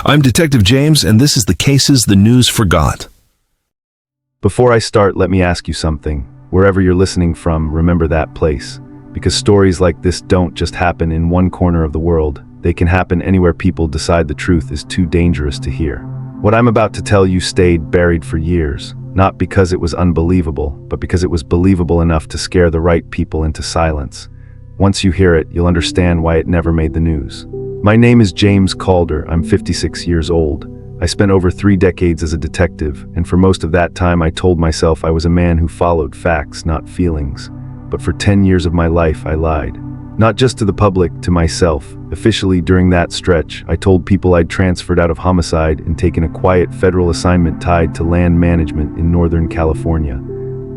I'm Detective James, and this is the cases the news forgot. Before I start, let me ask you something. Wherever you're listening from, remember that place. Because stories like this don't just happen in one corner of the world. They can happen anywhere people decide the truth is too dangerous to hear. What I'm about to tell you stayed buried for years, not because it was unbelievable, but because it was believable enough to scare the right people into silence. Once you hear it, you'll understand why it never made the news. My name is James Calder. I'm 56 years old. I spent over 3 decades as a detective, and for most of that time I told myself I was a man who followed facts, not feelings. But for 10 years of my life, I lied. Not just to the public, to myself. Officially, during that stretch, I told people I'd transferred out of homicide and taken a quiet federal assignment tied to land management in Northern California.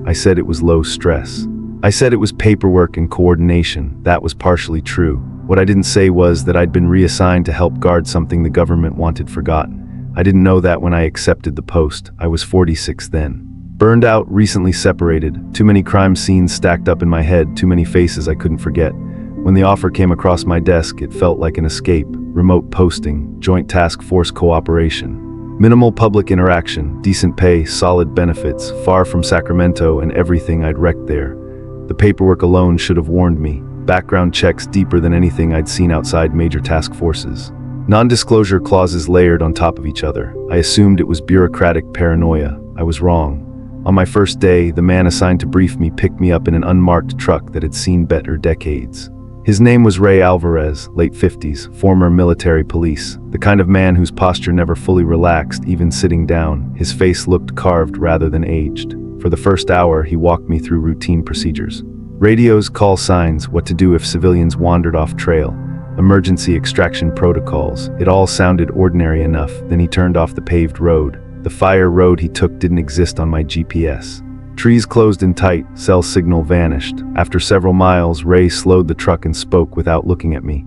I said it was low stress. I said it was paperwork and coordination. That was partially true. What I didn't say was that I'd been reassigned to help guard something the government wanted forgotten. I didn't know that when I accepted the post. I was 46 then. Burned out, recently separated. Too many crime scenes stacked up in my head, too many faces I couldn't forget. When the offer came across my desk, it felt like an escape. Remote posting, joint task force cooperation. Minimal public interaction, decent pay, solid benefits, far from Sacramento and everything I'd wrecked there. The paperwork alone should have warned me. Background checks deeper than anything I'd seen outside major task forces. Non-disclosure clauses layered on top of each other. I assumed it was bureaucratic paranoia. I was wrong. On my first day, the man assigned to brief me picked me up in an unmarked truck that had seen better decades. His name was Ray Alvarez, late 50s, former military police, the kind of man whose posture never fully relaxed, even sitting down. His face looked carved rather than aged. For the first hour, he walked me through routine procedures. Radios, call signs, what to do if civilians wandered off trail, emergency extraction protocols. It all sounded ordinary enough. Then he turned off the paved road. The fire road he took didn't exist on my GPS. Trees closed in tight, cell signal vanished. After several miles, Ray slowed the truck and spoke without looking at me.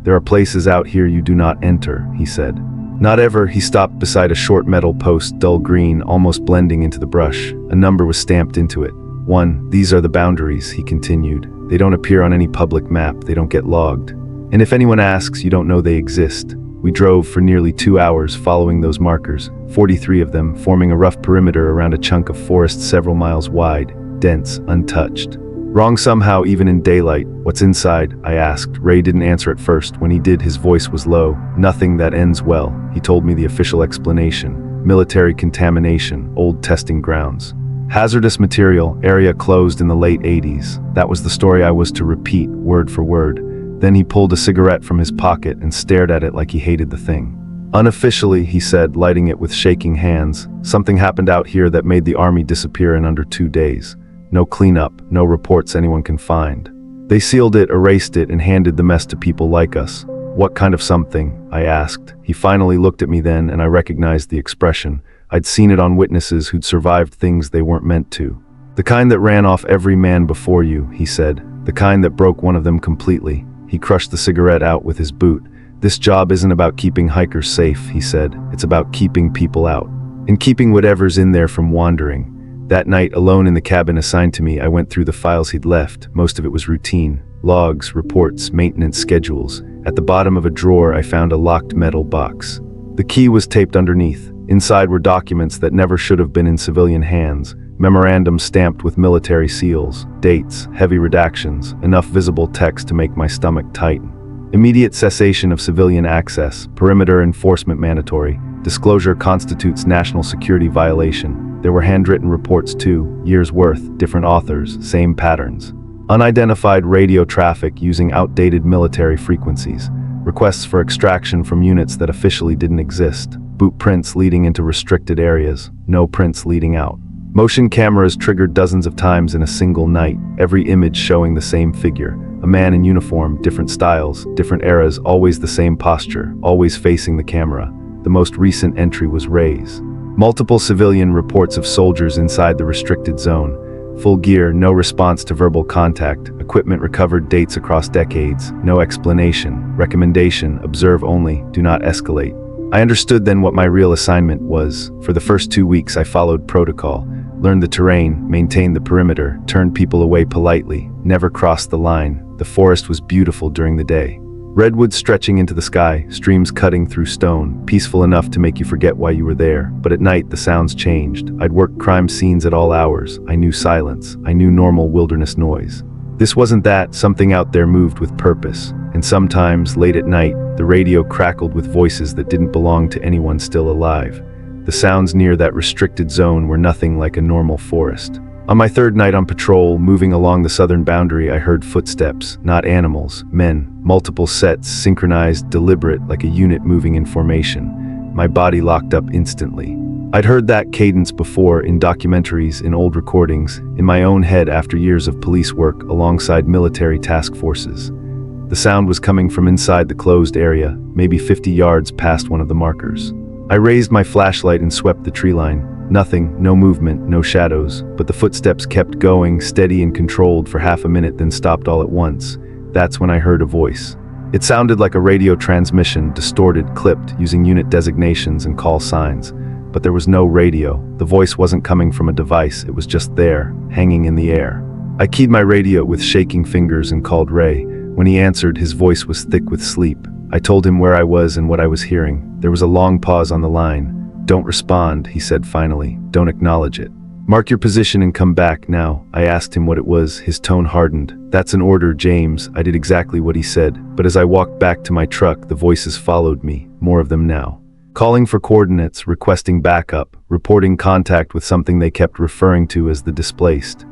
"There are places out here you do not enter," he said. Not ever. He stopped beside a short metal post, dull green, almost blending into the brush. A number was stamped into it. 1. These are the boundaries, he continued. They don't appear on any public map. They don't get logged. And if anyone asks, you don't know they exist. We drove for nearly 2 hours following those markers, 43 of them, forming a rough perimeter around a chunk of forest several miles wide, dense, untouched. Wrong somehow, even in daylight. "What's inside?" I asked. Ray didn't answer at first. When he did, his voice was low. "Nothing that ends well." He told me the official explanation. Military contamination, old testing grounds. Hazardous material, area closed in the late 80s. That was the story I was to repeat, word for word. Then he pulled a cigarette from his pocket and stared at it like he hated the thing. "Unofficially," he said, lighting it with shaking hands, "something happened out here that made the army disappear in under 2 days. No cleanup, no reports anyone can find. They sealed it, erased it, and handed the mess to people like us." "What kind of something?" I asked. He finally looked at me then, and I recognized the expression. I'd seen it on witnesses who'd survived things they weren't meant to. "The kind that ran off every man before you," he said. "The kind that broke one of them completely." He crushed the cigarette out with his boot. "This job isn't about keeping hikers safe," he said. "It's about keeping people out. And keeping whatever's in there from wandering." That night, alone in the cabin assigned to me, I went through the files he'd left. Most of it was routine. Logs, reports, maintenance schedules. At the bottom of a drawer, I found a locked metal box. The key was taped underneath. Inside were documents that never should have been in civilian hands. Memorandums stamped with military seals, dates, heavy redactions, enough visible text to make my stomach tighten. Immediate cessation of civilian access, perimeter enforcement mandatory, disclosure constitutes national security violation. There were handwritten reports too, years worth, different authors, same patterns. Unidentified radio traffic using outdated military frequencies. Requests for extraction from units that officially didn't exist. Boot prints leading into restricted areas, no prints leading out. Motion cameras triggered dozens of times in a single night, every image showing the same figure. A man in uniform, different styles, different eras, always the same posture, always facing the camera. The most recent entry was Ray's. Multiple civilian reports of soldiers inside the restricted zone. Full gear, no response to verbal contact, equipment recovered, dates across decades, no explanation, recommendation, observe only, do not escalate. I understood then what my real assignment was. For the first 2 weeks I followed protocol, learned the terrain, maintained the perimeter, turned people away politely, never crossed the line. The forest was beautiful during the day. Redwoods stretching into the sky, streams cutting through stone, peaceful enough to make you forget why you were there. But at night, the sounds changed. I'd worked crime scenes at all hours. I knew silence. I knew normal wilderness noise. This wasn't that. Something out there moved with purpose. And sometimes, late at night, the radio crackled with voices that didn't belong to anyone still alive. The sounds near that restricted zone were nothing like a normal forest. On my third night on patrol, moving along the southern boundary, I heard footsteps, not animals, men, multiple sets, synchronized, deliberate, like a unit moving in formation. My body locked up instantly. I'd heard that cadence before in documentaries, in old recordings, in my own head after years of police work alongside military task forces. The sound was coming from inside the closed area, maybe 50 yards past one of the markers. I raised my flashlight and swept the tree line. Nothing, no movement, no shadows, but the footsteps kept going, steady and controlled for half a minute, then stopped all at once. That's when I heard a voice. It sounded like a radio transmission, distorted, clipped, using unit designations and call signs. But there was no radio. The voice wasn't coming from a device, it was just there, hanging in the air. I keyed my radio with shaking fingers and called Ray. When he answered, his voice was thick with sleep. I told him where I was and what I was hearing. There was a long pause on the line. "Don't respond," he said finally. "Don't acknowledge it. Mark your position and come back now." I asked him what it was. His tone hardened. "That's an order, James." I did exactly what he said, but as I walked back to my truck, the voices followed me, more of them now. Calling for coordinates, requesting backup, reporting contact with something they kept referring to as the displaced.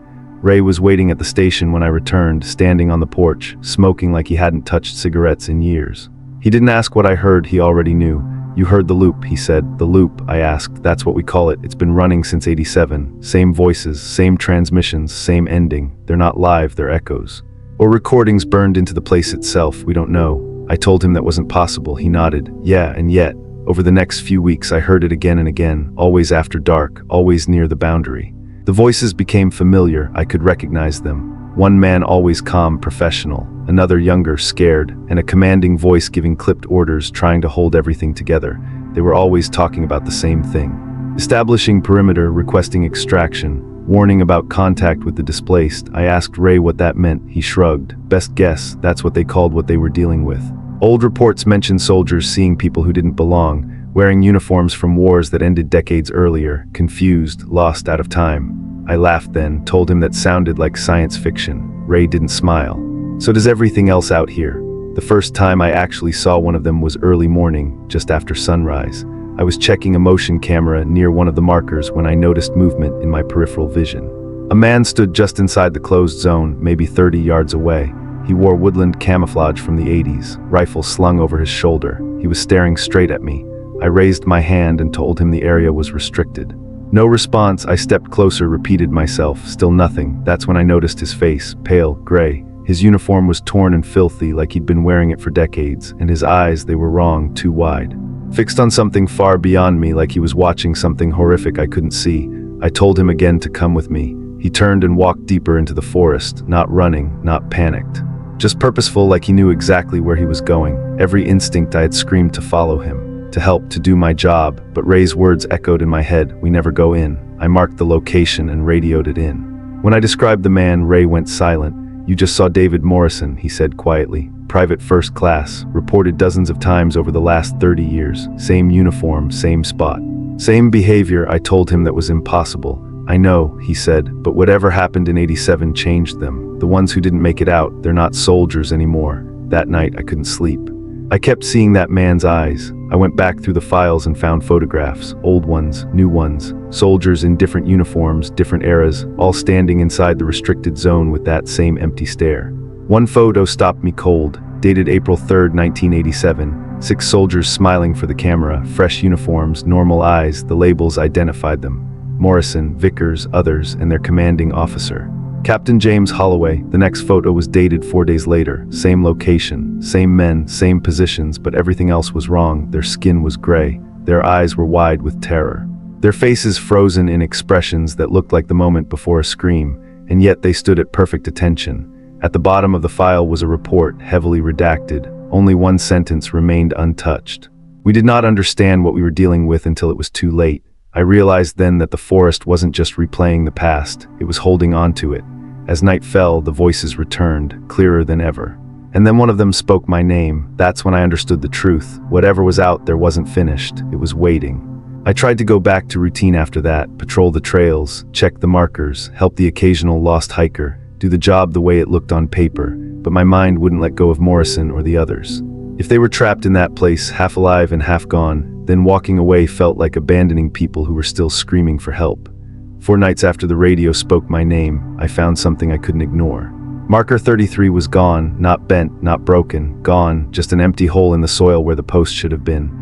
Ray was waiting at the station when I returned, standing on the porch, smoking like he hadn't touched cigarettes in years. He didn't ask what I heard, he already knew. "You heard the loop," he said. "The loop," I asked. "That's what we call it. It's been running since '87. Same voices, same transmissions, same ending. They're not live, they're echoes. Or recordings burned into the place itself, we don't know." I told him that wasn't possible. He nodded. "Yeah, and yet, over the next few weeks I heard it again and again, always after dark, always near the boundary. The voices became familiar, I could recognize them. One man always calm, professional, another younger, scared, and a commanding voice giving clipped orders, trying to hold everything together. They were always talking about the same thing. Establishing perimeter, requesting extraction, warning about contact with the displaced. I asked Ray what that meant. He shrugged. "Best guess, that's what they called what they were dealing with." Old reports mentioned soldiers seeing people who didn't belong, wearing uniforms from wars that ended decades earlier, confused, lost out of time. I laughed then, told him that sounded like science fiction. Ray didn't smile. "So does everything else out here?" The first time I actually saw one of them was early morning, just after sunrise. I was checking a motion camera near one of the markers when I noticed movement in my peripheral vision. A man stood just inside the closed zone, maybe 30 yards away. He wore woodland camouflage from the '80s, rifle slung over his shoulder. He was staring straight at me. I raised my hand and told him the area was restricted. No response. I stepped closer, repeated myself. Still nothing. That's when I noticed his face, pale, gray. His uniform was torn and filthy, like he'd been wearing it for decades, and his eyes, they were wrong, too wide. Fixed on something far beyond me, like he was watching something horrific I couldn't see. I told him again to come with me. He turned and walked deeper into the forest, not running, not panicked. Just purposeful, like he knew exactly where he was going. Every instinct I had screamed to follow him, to help, to do my job, but Ray's words echoed in my head. "We never go in." I marked the location and radioed it in. When I described the man, Ray went silent. "You just saw David Morrison," he said quietly. "Private first class, reported dozens of times over the last 30 years. Same uniform, same spot. Same behavior." I told him that was impossible. "I know," he said, "but whatever happened in '87 changed them. The ones who didn't make it out, they're not soldiers anymore." That night I couldn't sleep. I kept seeing that man's eyes. I went back through the files and found photographs, old ones, new ones, soldiers in different uniforms, different eras, all standing inside the restricted zone with that same empty stare. One photo stopped me cold, dated April 3rd, 1987. 6 soldiers smiling for the camera, fresh uniforms, normal eyes, the labels identified them. Morrison, Vickers, others, and their commanding officer. Captain James Holloway. The next photo was dated 4 days later. Same location, same men, same positions, but everything else was wrong. Their skin was gray. Their eyes were wide with terror. Their faces frozen in expressions that looked like the moment before a scream, and yet they stood at perfect attention. At the bottom of the file was a report, heavily redacted. Only one sentence remained untouched. We did not understand what we were dealing with until it was too late. I realized then that the forest wasn't just replaying the past, it was holding on to it. As night fell, the voices returned, clearer than ever. And then one of them spoke my name. That's when I understood the truth. Whatever was out there wasn't finished. It was waiting. I tried to go back to routine after that, patrol the trails, check the markers, help the occasional lost hiker, do the job the way it looked on paper, but my mind wouldn't let go of Morrison or the others. If they were trapped in that place, half alive and half gone, then walking away felt like abandoning people who were still screaming for help. 4 nights after the radio spoke my name, I found something I couldn't ignore. Marker 33 was gone, not bent, not broken, gone, just an empty hole in the soil where the post should have been.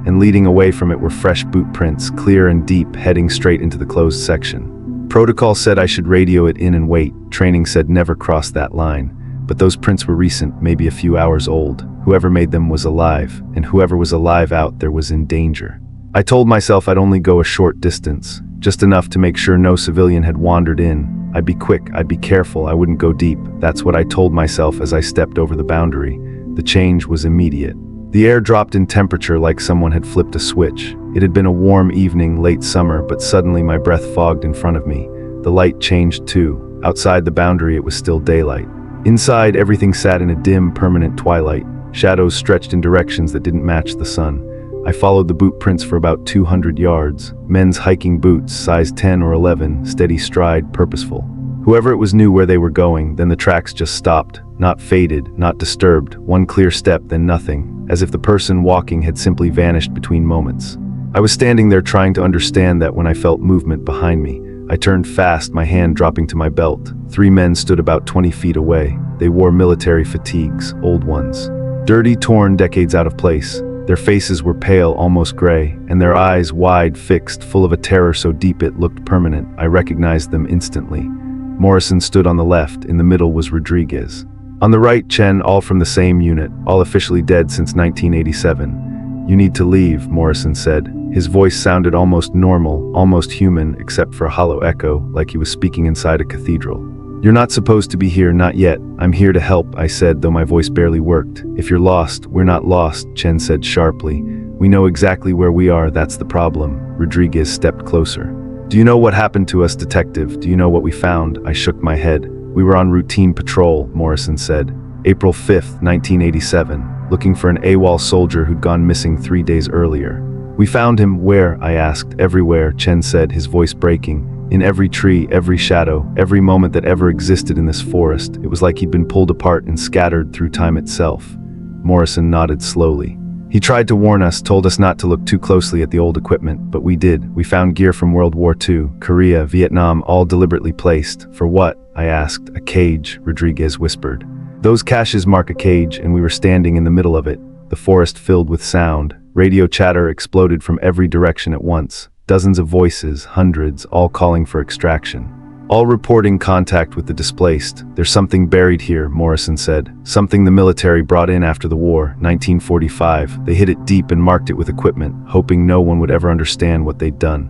And leading away from it were fresh boot prints, clear and deep, heading straight into the closed section. Protocol said I should radio it in and wait. Training said never cross that line. But those prints were recent, maybe a few hours old. Whoever made them was alive, and whoever was alive out there was in danger. I told myself I'd only go a short distance, just enough to make sure no civilian had wandered in. I'd be quick, I'd be careful, I wouldn't go deep. That's what I told myself as I stepped over the boundary. The change was immediate. The air dropped in temperature like someone had flipped a switch. It had been a warm evening, late summer, but suddenly my breath fogged in front of me. The light changed too. Outside the boundary it was still daylight. Inside, everything sat in a dim, permanent twilight. Shadows stretched in directions that didn't match the sun. I followed the boot prints for about 200 yards. Men's hiking boots, size 10 or 11, steady stride, purposeful. Whoever it was knew where they were going, then the tracks just stopped. Not faded, not disturbed, one clear step, then nothing, as if the person walking had simply vanished between moments. I was standing there trying to understand that when I felt movement behind me. I turned fast, my hand dropping to my belt. 3 men stood about 20 feet away. They wore military fatigues, old ones. Dirty, torn, decades out of place. Their faces were pale, almost gray, and their eyes wide, fixed, full of a terror so deep it looked permanent. I recognized them instantly. Morrison stood on the left, in the middle was Rodriguez. On the right, Chen, all from the same unit, all officially dead since 1987. "You need to leave," Morrison said. His voice sounded almost normal, almost human, except for a hollow echo, like he was speaking inside a cathedral. "You're not supposed to be here, not yet. I'm here to help," I said, though my voice barely worked. "If you're lost, we're not lost," Chen said sharply. "We know exactly where we are, that's the problem." Rodriguez stepped closer. "Do you know what happened to us, detective? Do you know what we found?" I shook my head. "We were on routine patrol," Morrison said. "April 5th, 1987, looking for an AWOL soldier who'd gone missing 3 days earlier. We found him." "Where?" I asked. "Everywhere," Chen said, his voice breaking. "In every tree, every shadow, every moment that ever existed in this forest. It was like he'd been pulled apart and scattered through time itself." Morrison nodded slowly. "He tried to warn us, told us not to look too closely at the old equipment, but we did. We found gear from World War II, Korea, Vietnam, all deliberately placed." "For what?" I asked. "A cage," Rodriguez whispered. "Those caches mark a cage, and we were standing in the middle of it. The forest filled with sound. Radio chatter exploded from every direction at once. Dozens of voices, hundreds, all calling for extraction. All reporting contact with the displaced. "There's something buried here," Morrison said. "Something the military brought in after the war, 1945. They hid it deep and marked it with equipment, hoping no one would ever understand what they'd done."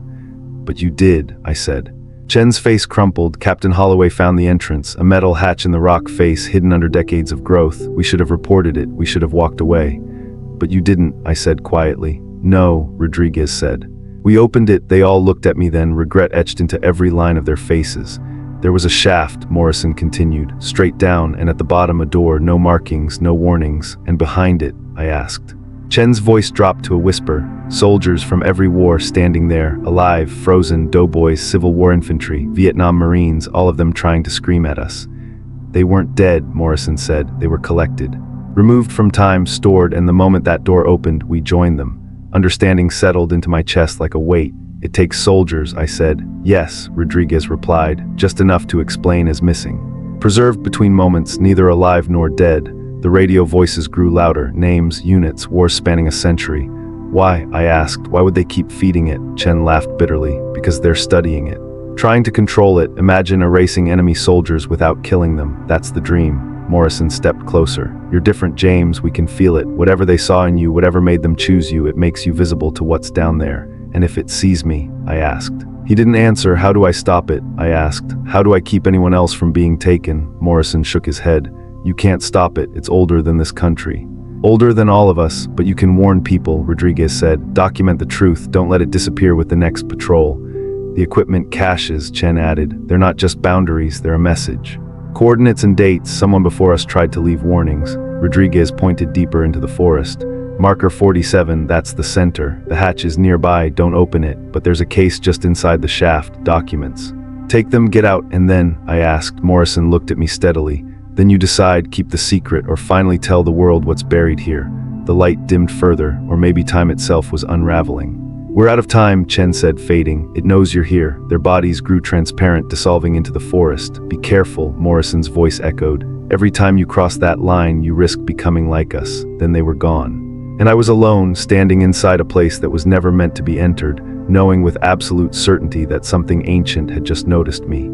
"But you did," I said. Chen's face crumpled. "Captain Holloway found the entrance, a metal hatch in the rock face hidden under decades of growth. We should have reported it. We should have walked away." "But you didn't," I said quietly. "No," Rodriguez said. "We opened it." They all looked at me then, regret etched into every line of their faces. "There was a shaft," Morrison continued, "straight down, and at the bottom a door, no markings, no warnings. And behind it?" I asked. Chen's voice dropped to a whisper. "Soldiers from every war standing there, alive, frozen, doughboys, Civil War infantry, Vietnam Marines, all of them trying to scream at us." "They weren't dead," Morrison said. "They were collected. Removed from time, stored, and the moment that door opened, we joined them." Understanding settled into my chest like a weight. "It takes soldiers," I said. "Yes," Rodriguez replied, "just enough to explain as missing. Preserved between moments, neither alive nor dead." The radio voices grew louder, names, units, wars spanning a century. "Why?" I asked. "Why would they keep feeding it?" Chen laughed bitterly. "Because they're studying it. Trying to control it. Imagine erasing enemy soldiers without killing them. That's the dream." Morrison stepped closer. "You're different, James. We can feel it. Whatever they saw in you, whatever made them choose you, it makes you visible to what's down there. And if it sees me?" I asked. He didn't answer. "How do I stop it?" I asked. "How do I keep anyone else from being taken?" Morrison shook his head. "You can't stop it. It's older than this country. Older than all of us, but you can warn people," Rodriguez said. "Document the truth. Don't let it disappear with the next patrol." "The equipment caches," Chen added. "They're not just boundaries, they're a message. Coordinates and dates. Someone before us tried to leave warnings." Rodriguez pointed deeper into the forest. Marker 47, that's the center. The hatch is nearby, don't open it, but there's a case just inside the shaft, documents. Take them, get out, and then, I asked. Morrison looked at me steadily. Then you decide, keep the secret, or finally tell the world what's buried here. The light dimmed further, or maybe time itself was unraveling. We're out of time, Chen said, fading. It knows you're here. Their bodies grew transparent, dissolving into the forest. Be careful, Morrison's voice echoed. Every time you cross that line, you risk becoming like us. Then they were gone. And I was alone, standing inside a place that was never meant to be entered, knowing with absolute certainty that something ancient had just noticed me.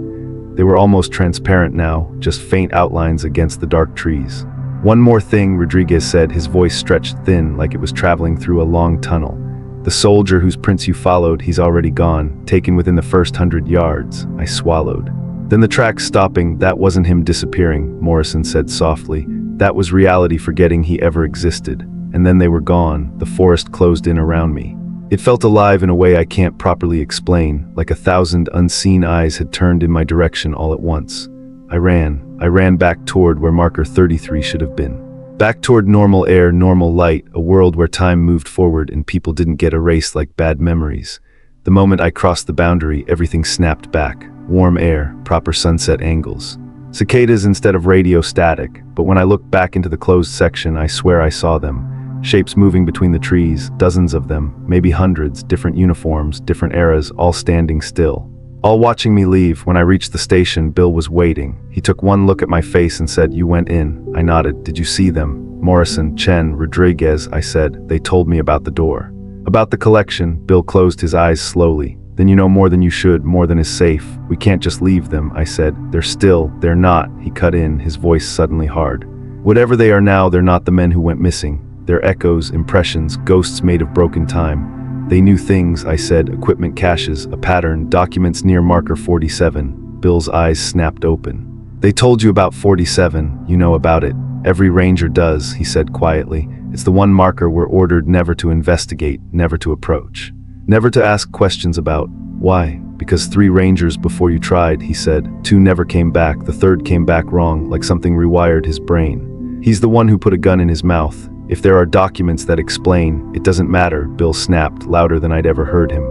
They were almost transparent now, just faint outlines against the dark trees. One more thing, Rodriguez said, his voice stretched thin like it was traveling through a long tunnel. The soldier whose prints you followed, he's already gone, taken within the first 100 yards. I swallowed. Then the tracks stopping, that wasn't him disappearing, Morrison said softly. That was reality forgetting he ever existed. And then they were gone, the forest closed in around me. It felt alive in a way I can't properly explain, like 1,000 unseen eyes had turned in my direction all at once. I ran back toward where marker 33 should have been. Back toward normal air, normal light, a world where time moved forward and people didn't get erased like bad memories. The moment I crossed the boundary, everything snapped back. Warm air, proper sunset angles. Cicadas instead of radio static, but when I looked back into the closed section, I swear I saw them. Shapes moving between the trees, dozens of them, maybe hundreds, different uniforms, different eras, all standing still. All watching me leave. When I reached the station, Bill was waiting. He took one look at my face and said, "You went in." I nodded. "Did you see them?" "Morrison, Chen, Rodriguez," I said. "They told me about the door." "About the collection." Bill closed his eyes slowly. "Then you know more than you should, more than is safe. We can't just leave them," I said. They're not," he cut in, his voice suddenly hard. "Whatever they are now, they're not the men who went missing. They're echoes, impressions, ghosts made of broken time. They knew things," I said, "equipment caches, a pattern, documents near marker 47. Bill's eyes snapped open. "They told you about 47, you know about it. Every ranger does," he said quietly. "It's the one marker we're ordered never to investigate, never to approach. Never to ask questions about. Why? Because 3 rangers before you tried," he said. 2 never came back, the 3rd came back wrong, like something rewired his brain. He's the one who put a gun in his mouth. If there are documents that explain, it doesn't matter," Bill snapped, louder than I'd ever heard him.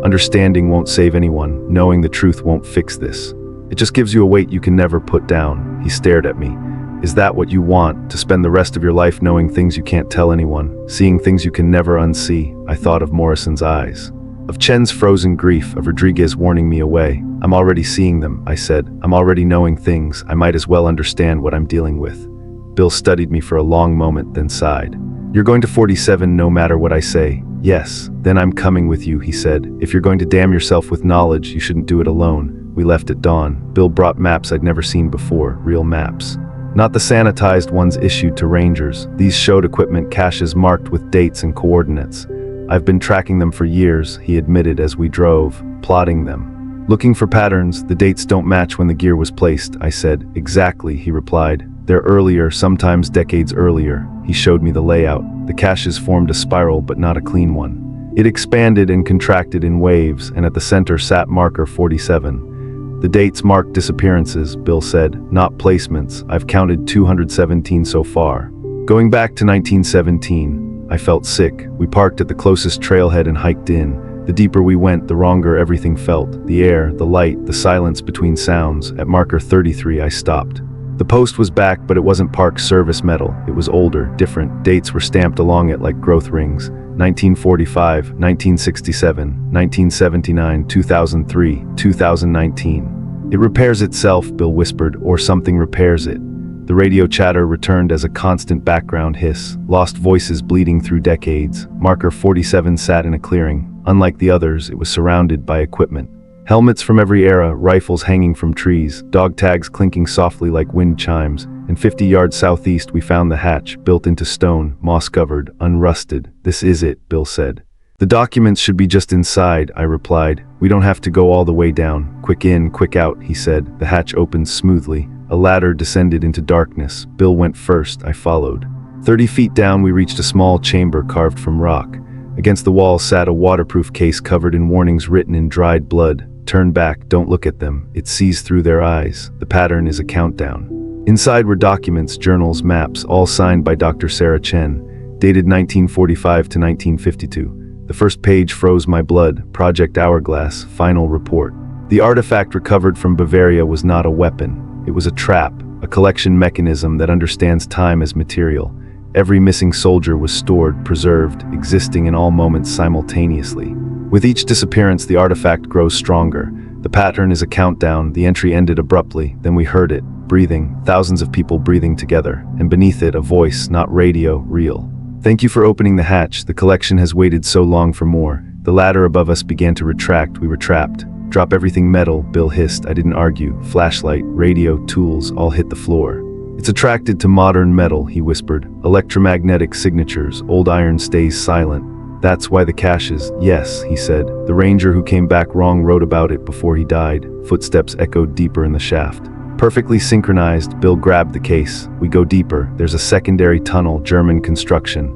"Understanding won't save anyone. Knowing the truth won't fix this. It just gives you a weight you can never put down." He stared at me. "Is that what you want, to spend the rest of your life knowing things you can't tell anyone, seeing things you can never unsee?" I thought of Morrison's eyes, of Chen's frozen grief, of Rodriguez warning me away. "I'm already seeing them," I said. "I'm already knowing things. I might as well understand what I'm dealing with." Bill studied me for a long moment, then sighed. "You're going to 47 no matter what I say." "Yes, then I'm coming with you," he said. "If you're going to damn yourself with knowledge, you shouldn't do it alone." We left at dawn. Bill brought maps I'd never seen before, real maps. Not the sanitized ones issued to rangers. These showed equipment caches marked with dates and coordinates. "I've been tracking them for years," he admitted as we drove, plotting them. "Looking for patterns, the dates don't match when the gear was placed," I said. "Exactly," he replied. "They're earlier, sometimes decades earlier." He showed me the layout. The caches formed a spiral, but not a clean one. It expanded and contracted in waves, and at the center sat marker 47. "The dates marked disappearances," Bill said, "not placements. I've counted 217 so far. Going back to 1917, I felt sick. We parked at the closest trailhead and hiked in. The deeper we went, the wronger everything felt. The air, the light, the silence between sounds. At marker 33, I stopped. The post was back, but it wasn't Park Service metal. It was older, different. Dates were stamped along it like growth rings. 1945, 1967, 1979, 2003, 2019. "It repairs itself," Bill whispered, "or something repairs it." The radio chatter returned as a constant background hiss, lost voices bleeding through decades. Marker 47 sat in a clearing. Unlike the others, it was surrounded by equipment. Helmets from every era, rifles hanging from trees, dog tags clinking softly like wind chimes. And 50 yards southeast we found the hatch, built into stone, moss-covered, unrusted. "This is it," Bill said. "The documents should be just inside," I replied. "We don't have to go all the way down. Quick in, quick out," he said. The hatch opened smoothly. A ladder descended into darkness. Bill went first, I followed. 30 feet down we reached a small chamber carved from rock. Against the wall sat a waterproof case covered in warnings written in dried blood. "Turn back, don't look at them. It sees through their eyes. The pattern is a countdown." Inside were documents, journals, maps, all signed by Dr. Sarah Chen, dated 1945 to 1952. The first page froze my blood. Project Hourglass, final report. The artifact recovered from Bavaria was not a weapon. It was a trap, a collection mechanism that understands time as material. Every missing soldier was stored, preserved, existing in all moments simultaneously. With each disappearance, the artifact grows stronger. The pattern is a countdown. The entry ended abruptly, then we heard it, breathing, thousands of people breathing together, and beneath it a voice, not radio, real. Thank you for opening the hatch. The collection has waited so long for more. The ladder above us began to retract. We were trapped. Drop everything metal, Bill hissed. I didn't argue. Flashlight, radio, tools, all hit the floor. It's attracted to modern metal, he whispered. Electromagnetic signatures, old iron stays silent. That's why the caches, yes, he said. The ranger who came back wrong wrote about it before he died. Footsteps echoed deeper in the shaft. Perfectly synchronized, Bill grabbed the case. We go deeper. There's a secondary tunnel, German construction.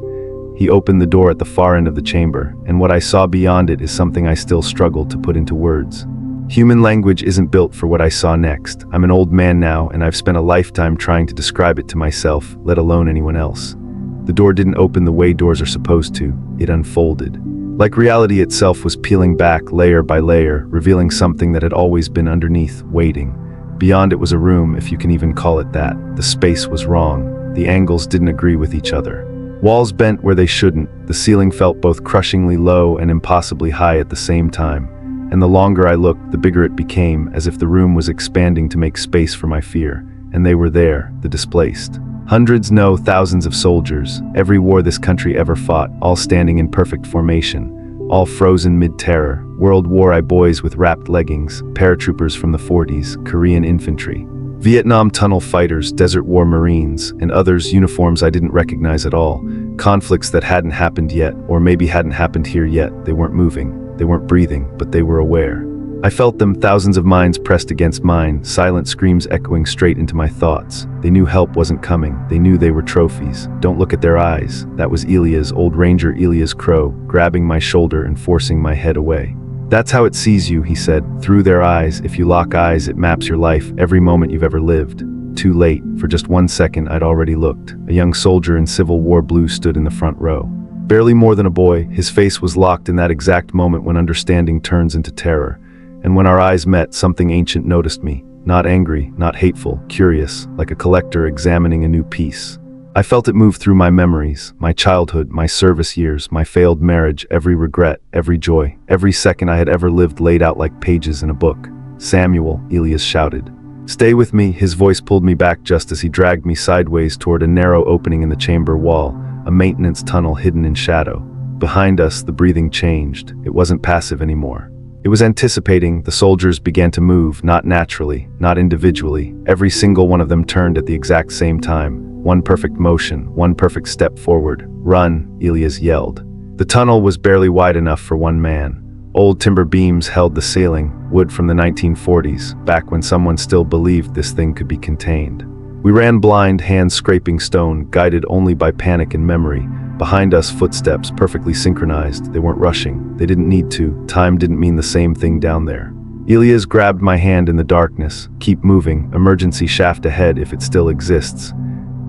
He opened the door at the far end of the chamber, and what I saw beyond it is something I still struggle to put into words. Human language isn't built for what I saw next. I'm an old man now, and I've spent a lifetime trying to describe it to myself, let alone anyone else. The door didn't open the way doors are supposed to. It unfolded. Like reality itself was peeling back layer by layer, revealing something that had always been underneath, waiting. Beyond it was a room, if you can even call it that. The space was wrong. The angles didn't agree with each other. Walls bent where they shouldn't. The ceiling felt both crushingly low and impossibly high at the same time. And the longer I looked, the bigger it became, as if the room was expanding to make space for my fear. And they were there, the displaced. Hundreds, no, thousands of soldiers, every war this country ever fought, all standing in perfect formation, all frozen mid-terror. World War I boys with wrapped leggings, paratroopers from the 40s, Korean infantry, Vietnam tunnel fighters, Desert War Marines, and others, uniforms I didn't recognize at all. Conflicts that hadn't happened yet, or maybe hadn't happened here yet. They weren't moving. They weren't breathing, but they were aware. I felt them, thousands of minds pressed against mine, silent screams echoing straight into my thoughts. They knew help wasn't coming. They knew they were trophies. Don't look at their eyes. That was Elias, old Ranger Elias Crow, grabbing my shoulder and forcing my head away. That's how it sees you, he said, through their eyes. If you lock eyes, it maps your life, every moment you've ever lived. Too late. For just 1 second, I'd already looked. A young soldier in Civil War blue stood in the front row. Barely more than a boy, his face was locked in that exact moment when understanding turns into terror. And when our eyes met, something ancient noticed me. Not angry, not hateful, curious, like a collector examining a new piece. I felt it move through my memories, my childhood, my service years, my failed marriage, every regret, every joy, every second I had ever lived laid out like pages in a book. Samuel, Elias shouted. Stay with me. His voice pulled me back just as he dragged me sideways toward a narrow opening in the chamber wall, a maintenance tunnel hidden in shadow. Behind us, the breathing changed. It wasn't passive anymore. It was anticipating. The soldiers began to move, not naturally, not individually. Every single one of them turned at the exact same time. One perfect motion, one perfect step forward. Run, Elias yelled. The tunnel was barely wide enough for one man. Old timber beams held the ceiling, wood from the 1940s, back when someone still believed this thing could be contained. We ran blind, hands scraping stone, guided only by panic and memory. Behind us, footsteps, perfectly synchronized. They weren't rushing. They didn't need to. Time didn't mean the same thing down there. Elias grabbed my hand in the darkness. Keep moving. Emergency shaft ahead if it still exists.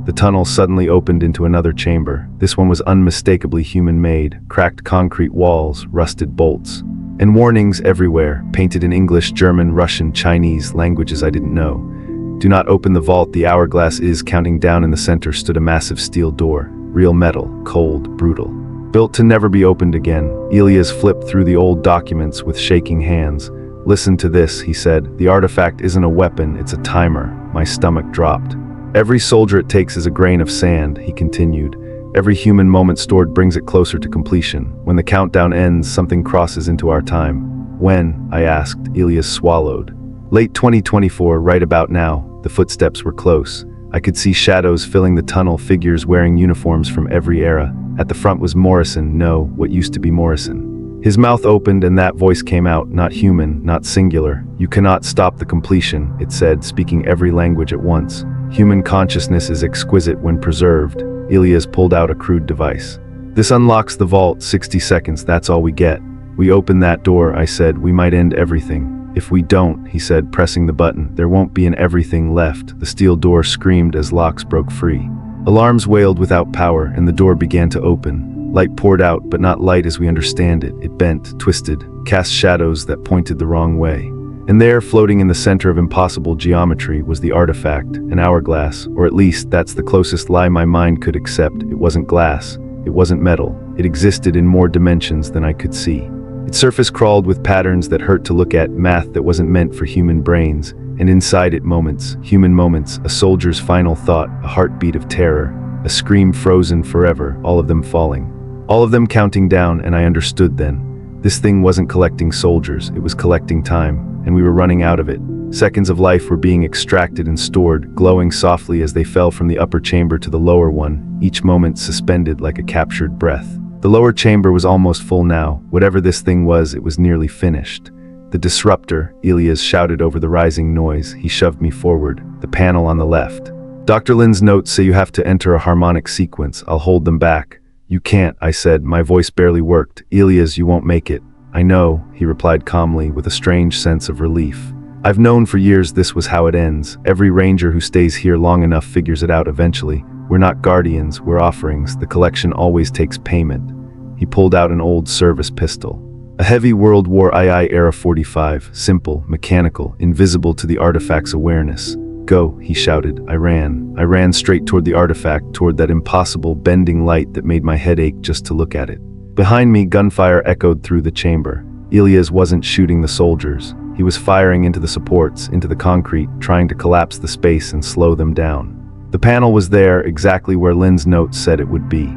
The tunnel suddenly opened into another chamber. This one was unmistakably human-made. Cracked concrete walls, rusted bolts, and warnings everywhere, painted in English, German, Russian, Chinese, languages I didn't know. Do not open the vault. The hourglass is counting down. In the center stood a massive steel door. Real metal, cold, brutal. Built to never be opened again. Elias flipped through the old documents with shaking hands. Listen to this, he said. The artifact isn't a weapon, it's a timer. My stomach dropped. Every soldier it takes is a grain of sand, he continued. Every human moment stored brings it closer to completion. When the countdown ends, something crosses into our time. When? I asked. Elias swallowed. Late 2024, right about now. The footsteps were close. I could see shadows filling the tunnel, figures wearing uniforms from every era. At the front was Morrison, no, what used to be Morrison. His mouth opened and that voice came out, not human, not singular. You cannot stop the completion, it said, speaking every language at once. Human consciousness is exquisite when preserved. Elias pulled out a crude device. This unlocks the vault, 60 seconds, that's all we get. We open that door, I said, we might end everything. "If we don't," he said, pressing the button, "there won't be an everything left." The steel door screamed as locks broke free. Alarms wailed without power, and the door began to open. Light poured out, but not light as we understand it. It bent, twisted, cast shadows that pointed the wrong way. And there, floating in the center of impossible geometry, was the artifact, an hourglass, or at least that's the closest lie my mind could accept. It wasn't glass. It wasn't metal. It existed in more dimensions than I could see. Its surface crawled with patterns that hurt to look at, math that wasn't meant for human brains, and inside it moments, human moments, a soldier's final thought, a heartbeat of terror, a scream frozen forever, all of them falling. All of them counting down, and I understood then. This thing wasn't collecting soldiers, it was collecting time, and we were running out of it. Seconds of life were being extracted and stored, glowing softly as they fell from the upper chamber to the lower one, each moment suspended like a captured breath. The lower chamber was almost full now. Whatever this thing was, it was nearly finished. "The disruptor," Elias shouted over the rising noise. He shoved me forward. "The panel on the left. Dr. Lin's notes say you have to enter a harmonic sequence. I'll hold them back." "You can't," I said. My voice barely worked. "Elias, you won't make it." "I know," he replied calmly, with a strange sense of relief. "I've known for years this was how it ends. Every ranger who stays here long enough figures it out eventually. We're not guardians, we're offerings. The collection always takes payment." He pulled out an old service pistol. A heavy World War II era .45, simple, mechanical, invisible to the artifact's awareness. "Go," he shouted. I ran straight toward the artifact, toward that impossible, bending light that made my head ache just to look at it. Behind me, gunfire echoed through the chamber. Elias wasn't shooting the soldiers. He was firing into the supports, into the concrete, trying to collapse the space and slow them down. The panel was there, exactly where Lin's notes said it would be.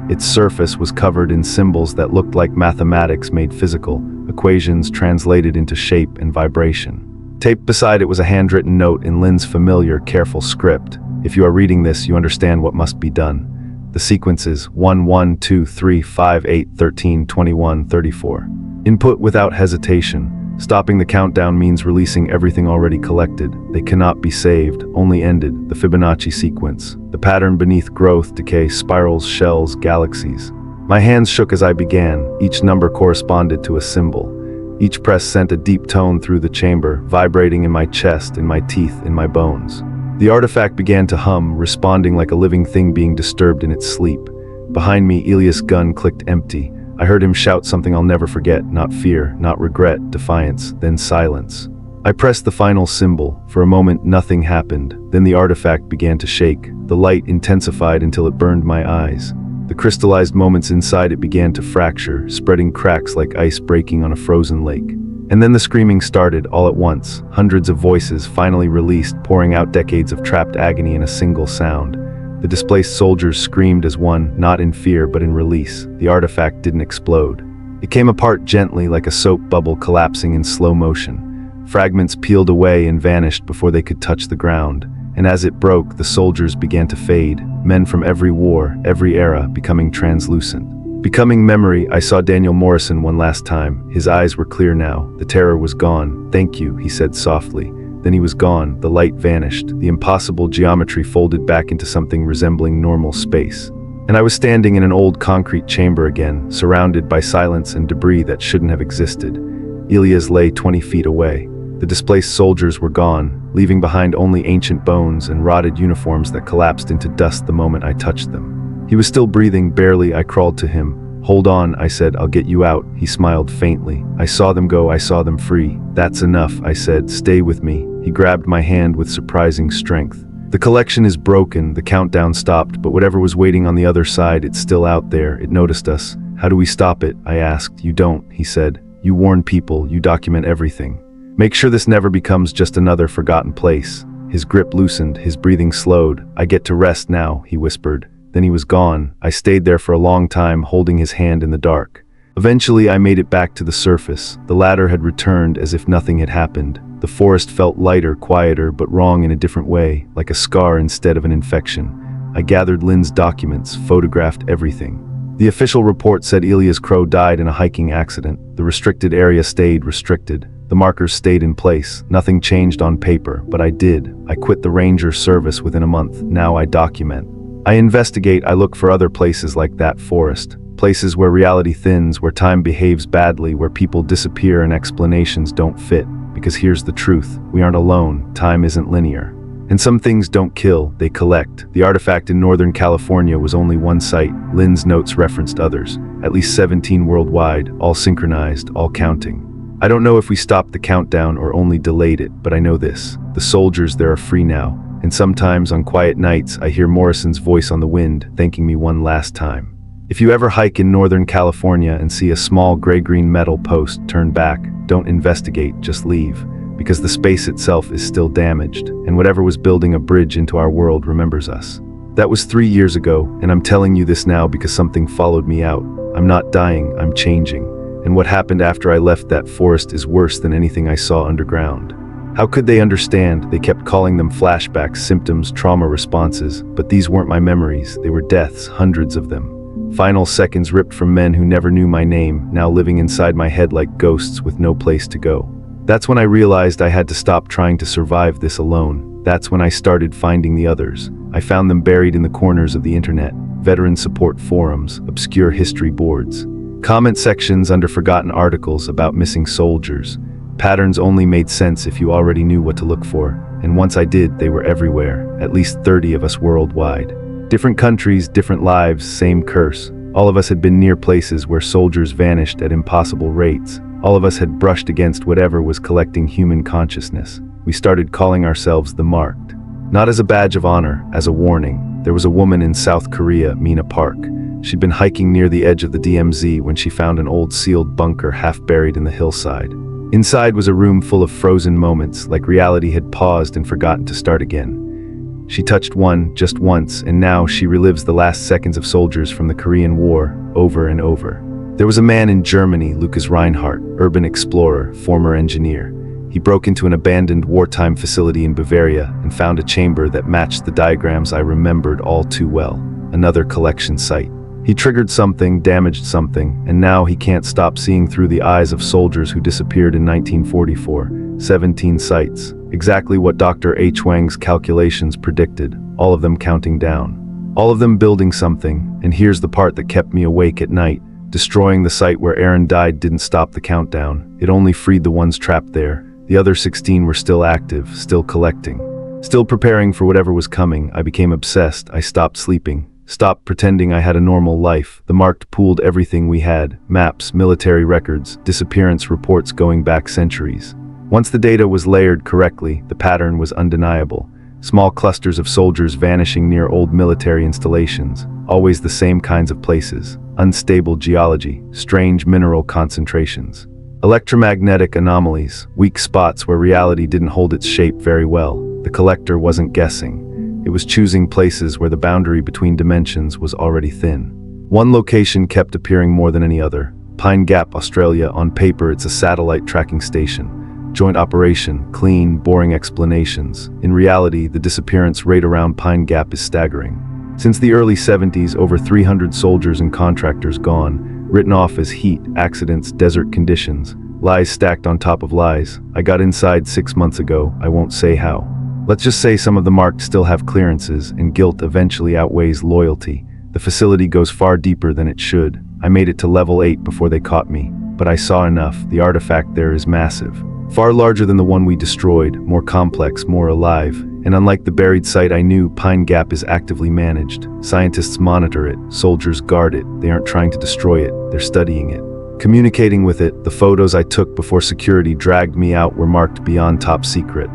Its surface was covered in symbols that looked like mathematics made physical, equations translated into shape and vibration. Taped beside it was a handwritten note in Lin's familiar, careful script. "If you are reading this, you understand what must be done. The sequences 1, 1, 2, 3, 5, 8, 13, 21, 34. Input without hesitation. Stopping the countdown means releasing everything already collected. They cannot be saved, only ended. The Fibonacci sequence. The pattern beneath growth, decay, spirals, shells, galaxies." My hands shook as I began. Each number corresponded to a symbol. Each press sent a deep tone through the chamber, vibrating in my chest, in my teeth, in my bones. The artifact began to hum, responding like a living thing being disturbed in its sleep. Behind me, Elias' gun clicked empty. I heard him shout something I'll never forget, not fear, not regret, defiance, then silence. I pressed the final symbol. For a moment, nothing happened. Then the artifact began to shake. The light intensified until it burned my eyes. The crystallized moments inside it began to fracture, spreading cracks like ice breaking on a frozen lake. And then the screaming started, all at once. Hundreds of voices finally released, pouring out decades of trapped agony in a single sound. The displaced soldiers screamed as one, not in fear but in release. The artifact didn't explode. It came apart gently, like a soap bubble collapsing in slow motion. Fragments peeled away and vanished before they could touch the ground. And as it broke, the soldiers began to fade. Men from every war, every era, becoming translucent. Becoming memory. I saw Daniel Morrison one last time. His eyes were clear now. The terror was gone. "Thank you," he said softly. Then he was gone. The light vanished. The impossible geometry folded back into something resembling normal space. And I was standing in an old concrete chamber again, surrounded by silence and debris that shouldn't have existed. Elias lay 20 feet away. The displaced soldiers were gone, leaving behind only ancient bones and rotted uniforms that collapsed into dust the moment I touched them. He was still breathing, barely. I crawled to him. "Hold on," I said, "I'll get you out." He smiled faintly. "I saw them go, I saw them free." "That's enough," I said. "Stay with me." He grabbed my hand with surprising strength. "The collection is broken." The countdown stopped, but whatever was waiting on the other side, it's still out there. It noticed us. "How do we stop it?" I asked. "You don't," he said. "You warn people, you document everything. Make sure this never becomes just another forgotten place." His grip loosened, his breathing slowed. "I get to rest now," he whispered. Then he was gone. I stayed there for a long time, holding his hand in the dark. Eventually, I made it back to the surface. The ladder had returned as if nothing had happened. The forest felt lighter, quieter, but wrong in a different way, like a scar instead of an infection. I gathered Lin's documents, photographed everything. The official report said Elias Crow died in a hiking accident. The restricted area stayed restricted. The markers stayed in place. Nothing changed on paper, but I did. I quit the ranger service within a month. Now I document. I investigate. I look for other places like that forest. Places where reality thins, where time behaves badly, where people disappear and explanations don't fit. Because because here's the truth. We aren't alone. Time isn't linear. And some things don't kill, they collect. The artifact in Northern California was only one site. Lynn's notes referenced others. At least 17 worldwide, all synchronized, all counting. I don't know if we stopped the countdown or only delayed it, but I know this. The soldiers there are free now. And sometimes on quiet nights, I hear Morrison's voice on the wind, thanking me one last time. If you ever hike in Northern California and see a small gray-green metal post, turn back. Don't investigate, just leave. Because the space itself is still damaged, and whatever was building a bridge into our world remembers us. That was 3 years ago, and I'm telling you this now because something followed me out. I'm not dying, I'm changing. And what happened after I left that forest is worse than anything I saw underground. How could they understand? They kept calling them flashbacks, symptoms, trauma responses, but these weren't my memories, they were deaths, hundreds of them. Final seconds ripped from men who never knew my name, now living inside my head like ghosts with no place to go. That's when I realized I had to stop trying to survive this alone. That's when I started finding the others. I found them buried in the corners of the internet, veteran support forums, obscure history boards, comment sections under forgotten articles about missing soldiers. Patterns only made sense if you already knew what to look for, and once I did, they were everywhere, at least 30 of us worldwide. Different countries, different lives, same curse. All of us had been near places where soldiers vanished at impossible rates. All of us had brushed against whatever was collecting human consciousness. We started calling ourselves the Marked. Not as a badge of honor, as a warning. There was a woman in South Korea, Mina Park. She'd been hiking near the edge of the DMZ when she found an old sealed bunker half buried in the hillside. Inside was a room full of frozen moments, like reality had paused and forgotten to start again. She touched one, just once, and now she relives the last seconds of soldiers from the Korean War, over and over. There was a man in Germany, Lucas Reinhardt, urban explorer, former engineer. He broke into an abandoned wartime facility in Bavaria and found a chamber that matched the diagrams I remembered all too well. Another collection site. He triggered something, damaged something, and now he can't stop seeing through the eyes of soldiers who disappeared in 1944. 17 sites. Exactly what Dr. H. Wang's calculations predicted, all of them counting down. All of them building something, and here's the part that kept me awake at night. Destroying the site where Aaron died didn't stop the countdown. It only freed the ones trapped there. The other 16 were still active, still collecting. Still preparing for whatever was coming. I became obsessed. I stopped sleeping. Stopped pretending I had a normal life. The Marked pooled everything we had. Maps, military records, disappearance reports going back centuries. Once the data was layered correctly, the pattern was undeniable. Small clusters of soldiers vanishing near old military installations. Always the same kinds of places. Unstable geology, strange mineral concentrations. Electromagnetic anomalies, weak spots where reality didn't hold its shape very well. The collector wasn't guessing. It was choosing places where the boundary between dimensions was already thin. One location kept appearing more than any other. Pine Gap, Australia. On paper, it's a satellite tracking station. Joint operation, clean, boring explanations. In reality, the disappearance rate around Pine Gap is staggering. Since the early 70s, over 300 soldiers and contractors gone, written off as heat, accidents, desert conditions, lies stacked on top of lies. I got inside 6 months ago, I won't say how. Let's just say some of the Marked still have clearances, and guilt eventually outweighs loyalty. The facility goes far deeper than it should. I made it to level 8 before they caught me, but I saw enough. The artifact there is massive. Far larger than the one we destroyed, more complex, more alive. And unlike the buried site I knew, Pine Gap is actively managed. Scientists monitor it, soldiers guard it. They aren't trying to destroy it, they're studying it. Communicating with it, the photos I took before security dragged me out were marked beyond top secret.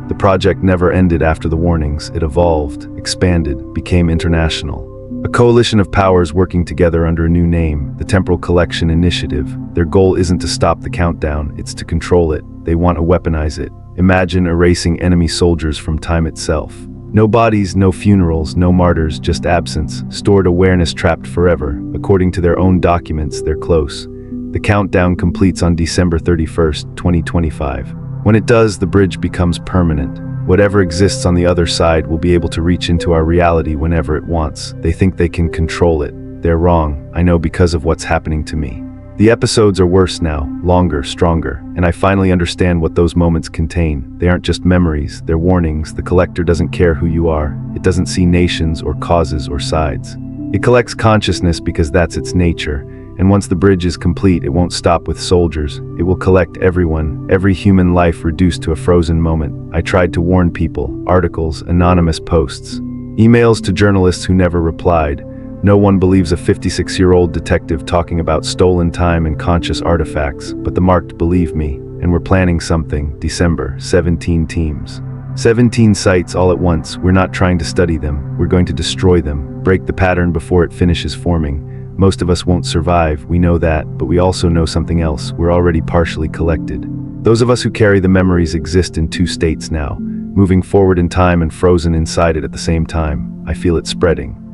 The project never ended after the warnings. It evolved, expanded, became international. A coalition of powers working together under a new name, the Temporal Collection Initiative. Their goal isn't to stop the countdown, it's to control it. They want to weaponize it. Imagine erasing enemy soldiers from time itself. No bodies, no funerals, no martyrs, just absence, stored awareness trapped forever. According to their own documents, they're close. The countdown completes on December 31st, 2025. When it does, the bridge becomes permanent. Whatever exists on the other side will be able to reach into our reality whenever it wants. They think they can control it. They're wrong. I know because of what's happening to me. The episodes are worse now, longer, stronger, and I finally understand what those moments contain. They aren't just memories, they're warnings. The collector doesn't care who you are. It doesn't see nations or causes or sides. It collects consciousness because that's its nature, And once the bridge is complete, it won't stop with soldiers. It will collect everyone, every human life reduced to a frozen moment. I tried to warn people, articles, anonymous posts, emails to journalists who never replied. No one believes a 56-year-old detective talking about stolen time and conscious artifacts, but the marked believe me, and we're planning something. December, 17 teams. 17 sites all at once. We're not trying to study them, we're going to destroy them, break the pattern before it finishes forming. Most of us won't survive, we know that, but we also know something else. We're already partially collected. Those of us who carry the memories exist in two states now, moving forward in time and frozen inside it at the same time. I feel it spreading.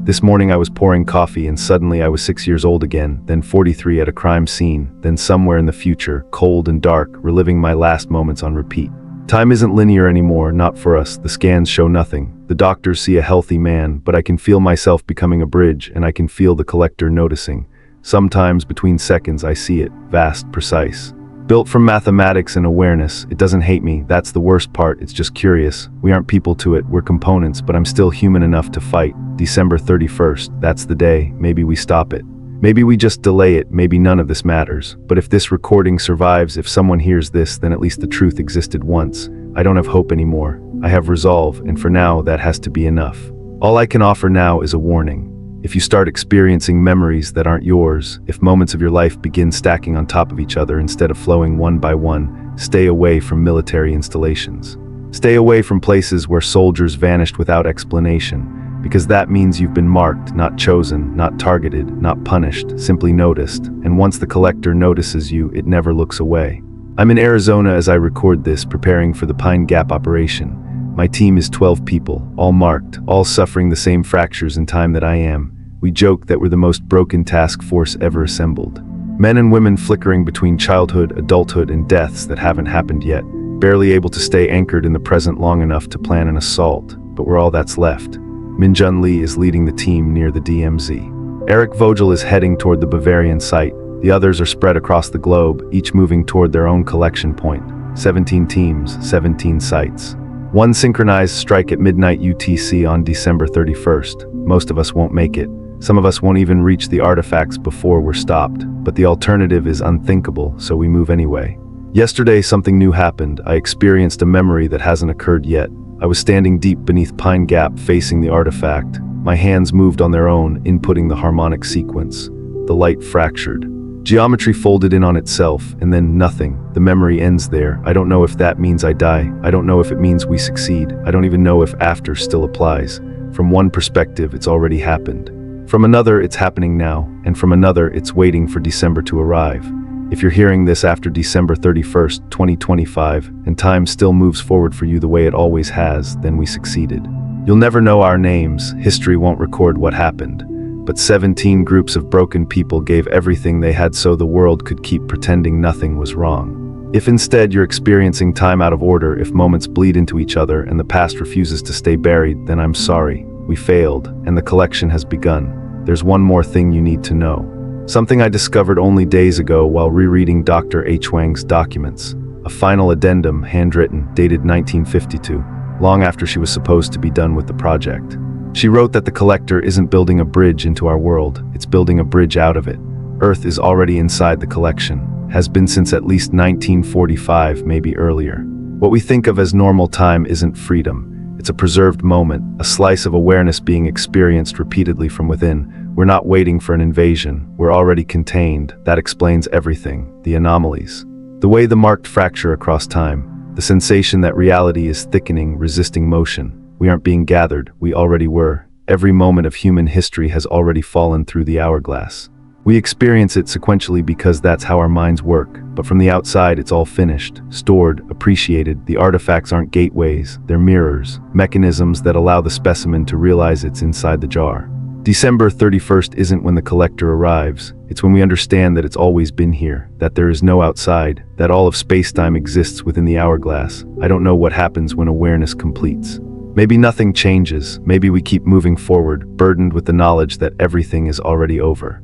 This morning I was pouring coffee and suddenly I was 6 years old again, then 43 at a crime scene, then somewhere in the future, cold and dark, reliving my last moments on repeat. Time isn't linear anymore, not for us. The scans show nothing. The doctors see a healthy man, but I can feel myself becoming a bridge, and I can feel the collector noticing. Sometimes between seconds I see it, vast, precise. Built from mathematics and awareness, it doesn't hate me, that's the worst part, it's just curious. We aren't people to it, we're components, but I'm still human enough to fight. December 31st, that's the day, maybe we stop it. Maybe we just delay it, maybe none of this matters. But if this recording survives, if someone hears this, then at least the truth existed once. I don't have hope anymore. I have resolve, and for now, that has to be enough. All I can offer now is a warning. If you start experiencing memories that aren't yours, if moments of your life begin stacking on top of each other instead of flowing one by one, stay away from military installations. Stay away from places where soldiers vanished without explanation. Because that means you've been marked, not chosen, not targeted, not punished, simply noticed. And once the collector notices you, it never looks away. I'm in Arizona as I record this, preparing for the Pine Gap operation. My team is 12 people, all marked, all suffering the same fractures in time that I am. We joke that we're the most broken task force ever assembled. Men and women flickering between childhood, adulthood, and deaths that haven't happened yet, barely able to stay anchored in the present long enough to plan an assault, but we're all that's left. Min-Jun Lee is leading the team near the DMZ. Eric Vogel is heading toward the Bavarian site. The others are spread across the globe, each moving toward their own collection point. 17 teams, 17 sites. One synchronized strike at midnight UTC on December 31st. Most of us won't make it. Some of us won't even reach the artifacts before we're stopped. But the alternative is unthinkable, so we move anyway. Yesterday, something new happened. I experienced a memory that hasn't occurred yet. I was standing deep beneath Pine Gap facing the artifact. My hands moved on their own, inputting the harmonic sequence. The light fractured. Geometry folded in on itself, and then nothing. The memory ends there. I don't know if that means I die. I don't know if it means we succeed. I don't even know if after still applies. From one perspective, it's already happened. From another, it's happening now. And from another, it's waiting for December to arrive. If you're hearing this after December 31st, 2025, and time still moves forward for you the way it always has, then we succeeded. You'll never know our names, history won't record what happened. But 17 groups of broken people gave everything they had so the world could keep pretending nothing was wrong. If instead you're experiencing time out of order, if moments bleed into each other and the past refuses to stay buried, then I'm sorry. We failed, and the collection has begun. There's one more thing you need to know. Something I discovered only days ago while rereading Dr. H. Wang's documents. A final addendum, handwritten, dated 1952, long after she was supposed to be done with the project. She wrote that the collector isn't building a bridge into our world, it's building a bridge out of it. Earth is already inside the collection, has been since at least 1945, maybe earlier. What we think of as normal time isn't freedom. It's a preserved moment, a slice of awareness being experienced repeatedly from within. We're not waiting for an invasion, we're already contained. That explains everything, the anomalies. The way the marked fracture across time, the sensation that reality is thickening, resisting motion. We aren't being gathered, we already were. Every moment of human history has already fallen through the hourglass. We experience it sequentially because that's how our minds work, but from the outside it's all finished, stored, appreciated. The artifacts aren't gateways, they're mirrors, mechanisms that allow the specimen to realize it's inside the jar. December 31st isn't when the collector arrives, it's when we understand that it's always been here, that there is no outside, that all of space-time exists within the hourglass. I don't know what happens when awareness completes. Maybe nothing changes, maybe we keep moving forward, burdened with the knowledge that everything is already over.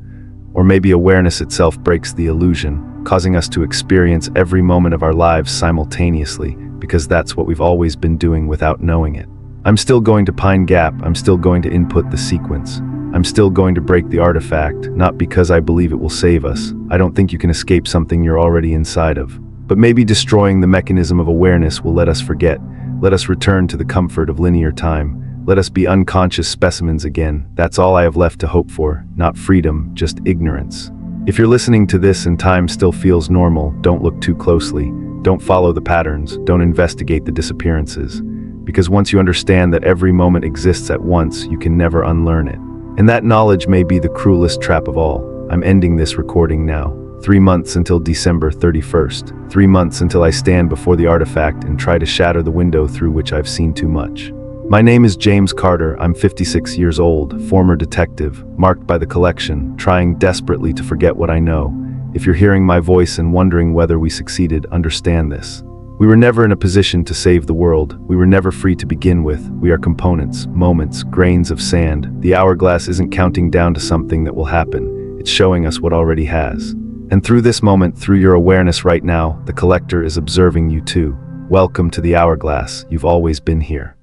Or maybe awareness itself breaks the illusion, causing us to experience every moment of our lives simultaneously, because that's what we've always been doing without knowing it. I'm still going to Pine Gap, I'm still going to input the sequence. I'm still going to break the artifact, not because I believe it will save us. I don't think you can escape something you're already inside of. But maybe destroying the mechanism of awareness will let us forget. Let us return to the comfort of linear time. Let us be unconscious specimens again. That's all I have left to hope for. Not freedom, just ignorance. If you're listening to this and time still feels normal, don't look too closely. Don't follow the patterns. Don't investigate the disappearances. Because once you understand that every moment exists at once, you can never unlearn it. And that knowledge may be the cruelest trap of all. I'm ending this recording now. 3 months until December 31st. 3 months until I stand before the artifact and try to shatter the window through which I've seen too much. My name is James Carter. I'm 56 years old, former detective, marked by the collection, trying desperately to forget what I know. If you're hearing my voice and wondering whether we succeeded, understand this. We were never in a position to save the world. We were never free to begin with. We are components, moments, grains of sand. The hourglass isn't counting down to something that will happen. It's showing us what already has. And through this moment, through your awareness right now, the collector is observing you too. Welcome to the hourglass. You've always been here.